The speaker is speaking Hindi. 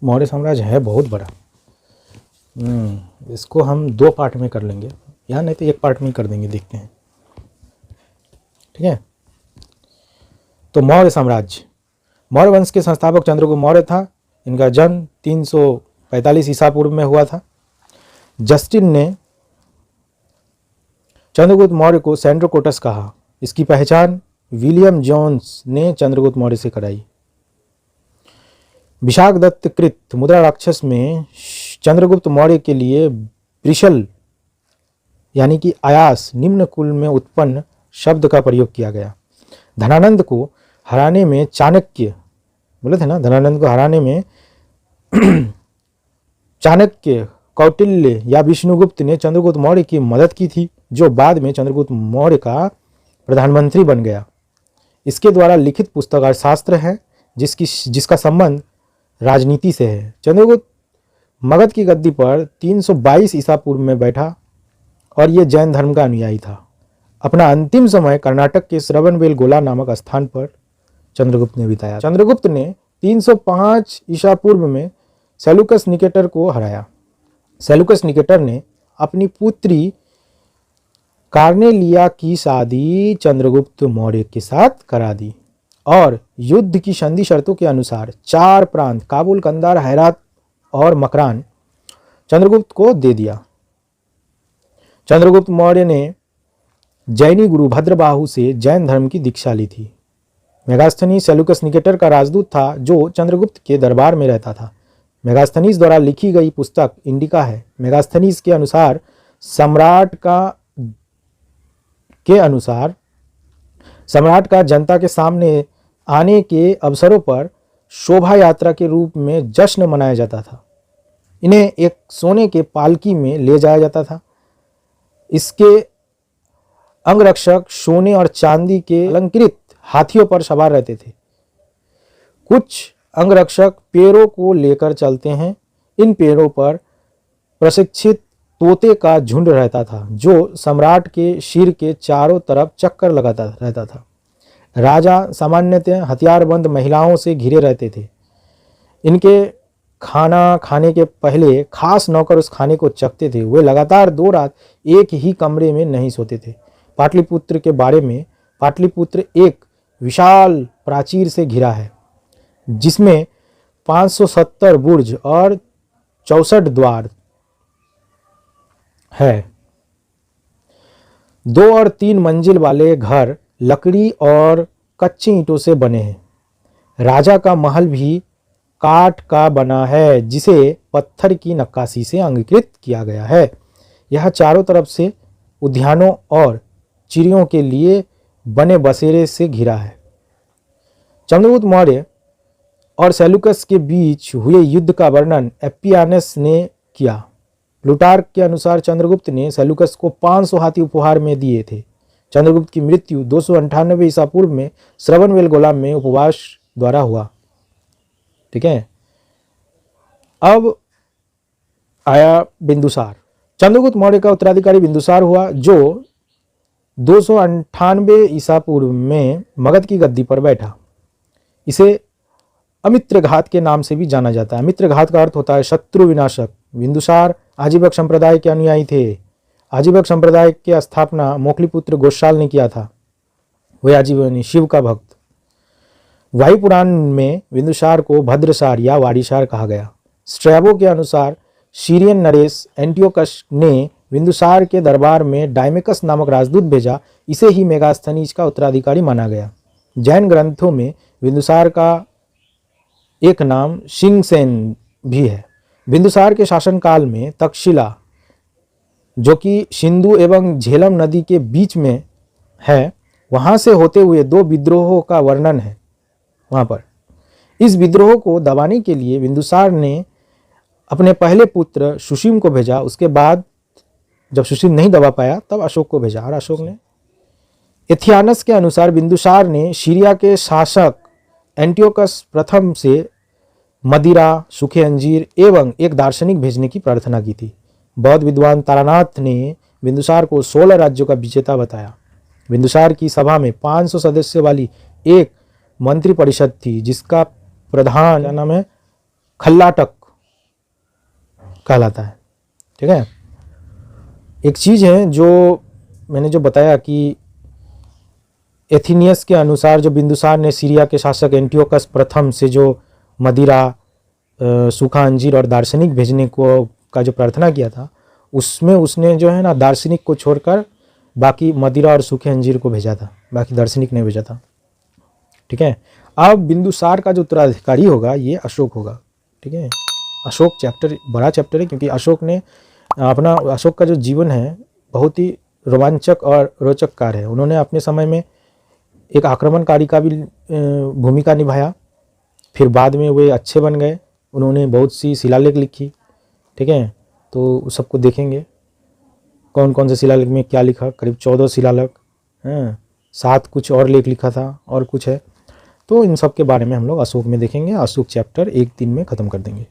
मौर्य साम्राज्य है बहुत बड़ा। इसको हम 2 पार्ट में कर लेंगे, या नहीं तो 1 पार्ट में कर देंगे, देखते हैं। ठीक है, तो मौर्य साम्राज्य, मौर्य वंश के संस्थापक चंद्रगुप्त मौर्य था। इनका जन्म 345 ईसा पूर्व में हुआ था। जस्टिन ने चंद्रगुप्त मौर्य को सेंड्रोकोटस कहा। इसकी पहचान विलियम जोन्स ने चंद्रगुप्त मौर्य से कराई। विशाखदत्त कृत मुद्रा राक्षस में चंद्रगुप्त मौर्य के लिए ब्रिशल यानी कि आयास निम्न कुल में उत्पन्न शब्द का प्रयोग किया गया। धनानंद को हराने में चाणक्य, बोले थे ना, धनानंद को हराने में चाणक्य, कौटिल्य या विष्णुगुप्त ने चंद्रगुप्त मौर्य की मदद की थी, जो बाद में चंद्रगुप्त मौर्य का प्रधानमंत्री बन गया। इसके द्वारा लिखित पुस्तक अर्थशास्त्र है, जिसका संबंध राजनीति से है। चंद्रगुप्त मगध की गद्दी पर 322 ईसा पूर्व में बैठा और ये जैन धर्म का अनुयायी था। अपना अंतिम समय कर्नाटक के श्रवणबेलगोला नामक स्थान पर चंद्रगुप्त ने बिताया। चंद्रगुप्त ने 305 ईसा पूर्व में सेल्यूकस निकेटर को हराया। सेल्यूकस निकेटर ने अपनी पुत्री कार्नेलिया की शादी चंद्रगुप्त मौर्य के साथ करा दी और युद्ध की संधि शर्तों के अनुसार 4 प्रांत काबुल, कंधार, हेरात और मकरान चंद्रगुप्त को दे दिया। चंद्रगुप्त मौर्य ने जैनी गुरु भद्रबाहु से जैन धर्म की दीक्षा ली थी। मेगास्थनीज सेल्यूकस निकेटर का राजदूत था, जो चंद्रगुप्त के दरबार में रहता था। मेगास्थनीज द्वारा लिखी गई पुस्तक इंडिका है। मेगास्थनीज के अनुसार सम्राट का जनता के सामने आने के अवसरों पर शोभा यात्रा के रूप में जश्न मनाया जाता था। इन्हें एक सोने के पालकी में ले जाया जाता था। इसके अंगरक्षक सोने और चांदी के अलंकृत हाथियों पर सवार रहते थे। कुछ अंगरक्षक पैरों को लेकर चलते हैं। इन पैरों पर प्रशिक्षित तोते का झुंड रहता था, जो सम्राट के सिर के चारों तरफ चक्कर लगाता रहता था। राजा सामान्यतः हथियारबंद महिलाओं से घिरे रहते थे। इनके खाना खाने के पहले खास नौकर उस खाने को चखते थे। वे लगातार 2 रात एक ही कमरे में नहीं सोते थे। पाटलिपुत्र के बारे में, पाटलिपुत्र एक विशाल प्राचीर से घिरा है, जिसमें 570 बुर्ज और 64 द्वार है। 2 और 3 मंजिल वाले घर लकड़ी और कच्ची ईंटों से बने हैं। राजा का महल भी काठ का बना है, जिसे पत्थर की नक्काशी से अंकित किया गया है। यह चारों तरफ से उद्यानों और चिड़ियों के लिए बने बसेरे से घिरा है। चंद्रगुप्त मौर्य और सेल्यूकस के बीच हुए युद्ध का वर्णन एप्पियानस ने किया। प्लूटार्क के अनुसार चंद्रगुप्त ने सेल्यूकस को 500 हाथी उपहार में दिए थे। चंद्रगुप्त की मृत्यु 298 ईसा पूर्व में श्रवणबेलगोला में उपवास द्वारा हुआ। ठीक है, अब आया बिंदुसार। चंद्रगुप्त मौर्य का उत्तराधिकारी बिंदुसार हुआ, जो 298 ईसा पूर्व में मगध की गद्दी पर बैठा। इसे अमित्रघात के नाम से भी जाना जाता है। अमित्रघात का अर्थ होता है शत्रु विनाशक। बिंदुसार आजीवक संप्रदाय के अनुयायी थे। आजीवक संप्रदाय की स्थापना मोकलीपुत्र गोशाल ने किया था। वह आजीवनी शिव का भक्त। वायु पुराण में बिंदुसार को भद्रसार या वारीसार कहा गया। स्ट्रैबो के अनुसार सीरियन नरेश एंटियोकस ने बिंदुसार के दरबार में डायमेकस नामक राजदूत भेजा। इसे ही मेगास्थनीज का उत्तराधिकारी माना गया। जैन ग्रंथों में बिंदुसार का एक नाम सिंगसेन भी है। बिंदुसार के शासनकाल में तक्षशिला, जो कि सिंधु एवं झेलम नदी के बीच में है, वहां से होते हुए 2 विद्रोहों का वर्णन है। वहां पर इस विद्रोह को दबाने के लिए बिंदुसार ने अपने पहले पुत्र सुसीम को भेजा। उसके बाद जब सुसीम नहीं दबा पाया, तब अशोक को भेजा। और अशोक ने, एथियानस के अनुसार बिंदुसार ने सीरिया के शासक एंटियोकस प्रथम से मदिरा, सूखे अंजीर एवं एक दार्शनिक भेजने की प्रार्थना की थी। बौद्ध विद्वान तारानाथ ने बिंदुसार को 16 राज्यों का विजेता बताया। बिंदुसार की सभा में 500 सदस्य वाली एक मंत्री परिषद थी, जिसका प्रधान नाम है खल्लाटक कहलाता है। ठीक है, एक चीज़ है जो मैंने जो बताया कि एथिनियस के अनुसार जो बिंदुसार ने सीरिया के शासक एंटियोकस प्रथम से जो मदिरा, सूखा अंजीर और दार्शनिक भेजने को का जो प्रार्थना किया था, उसमें उसने जो है ना दार्शनिक को छोड़कर बाकी मदिरा और सूखे अंजीर को भेजा था, बाकी दार्शनिक नहीं भेजा था। ठीक है, अब बिंदुसार का जो उत्तराधिकारी होगा ये अशोक होगा। ठीक है, अशोक चैप्टर बड़ा चैप्टर है, क्योंकि अशोक का जो जीवन है बहुत ही रोमांचक और रोचक कार्य है। उन्होंने अपने समय में एक आक्रमणकारी का भी भूमिका निभाया, फिर बाद में वे अच्छे बन गए, उन्होंने बहुत सी शिलालेख लिखी। ठीक है, तो उस सबको देखेंगे कौन कौन से शिलालेख में क्या लिखा, करीब 14 शिलालेख हैं, 7 कुछ और लेख लिखा था और कुछ है। तो इन सब के बारे में हम लोग अशोक में देखेंगे। अशोक चैप्टर 1 दिन में ख़त्म कर देंगे।